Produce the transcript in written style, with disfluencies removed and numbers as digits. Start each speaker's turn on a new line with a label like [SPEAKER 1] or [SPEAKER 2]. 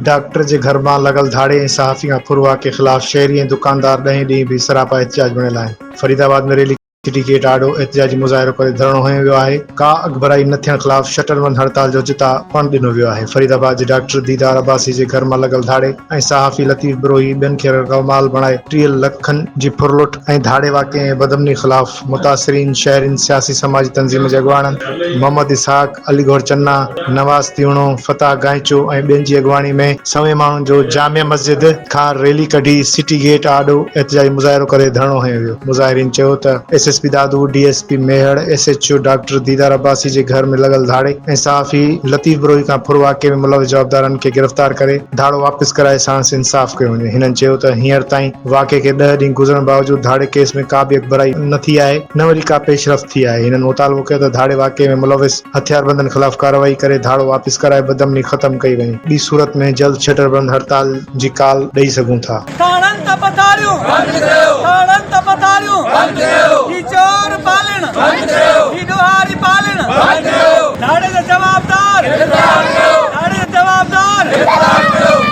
[SPEAKER 1] Doctor जे घर मां लगल धाड़े ऐं सहाफ़ी खां फुरवा के ख़िलाफ़ शहरी ऐं दुकानदार 10 ॾींहं भी सरापा एहतिजाज बणियल आहिनि। फरीदाबाद में रैली सिटी गेट आॾो एहतिजाजी मुज़ाहिरो करे धरणो हंयो वियो आहे। का अगभराई न थियण ख़िलाफ़ शटर बंद हड़ताल जो चिता पण ॾिनो वियो आहे। फरीदाबाद जे डॉक्टर दीदार अब्बासी जे घर मां लगल धाड़े ऐं सहाफ़ी लतीफ़ बिरोही ॿियनि खे रक़माल बणाए 30 लखनि जी फुरलुट ऐं धाड़े वाक़े ऐं बदमनी ख़िलाफ़ मुतासिरीन शहरिन सियासी समाजी तंज़ीम जे अॻवाननि मोहम्मद इसहाक, अलीगौर चन्ना, नवाज़ तीवणो, फताह गांइचो ऐं ॿियनि जी अॻवानी में सवें माण्हुनि जो जामिया मस्जिद खां रैली कढी सिटी गेट आॾो एहतिजाजी मुज़ाहिरो करे धरणो हंयो वियो। मुज़ाहिरीन चयो त एसएसपी दादू, डीएसपी मेहर, एसएचओ डॉक्टर दीदार अब्बासी जे घर में लगल धाड़े ऐं सहाफ़ी लतीफ़ बिरोही खां फुर वाक़े में मुलविस जवाबदारनि खे गिरफ़्तार करे धाड़ो वापसि कराए सांस इंसाफ़ कयो वञे। हिननि चयो त हींअर ताईं वाक़े खे 10 ॾींहं गुज़रण बावजूद धाड़े केस में का बि अगभराई न थी आहे, न वरी का पेशरफ़्त थी आहे। हिननि मुतालबो कयो त धाड़े वाक़े में मुलविस हथियारबंदनि ख़िलाफ़ कार्रवाई करे धाड़ो वापसि कराए बदमनी ख़त्म कई वञे। ॿी सूरत में जल्द शटरबंद हड़ताल जी काल ॾेई सघूं था।
[SPEAKER 2] जवाबदार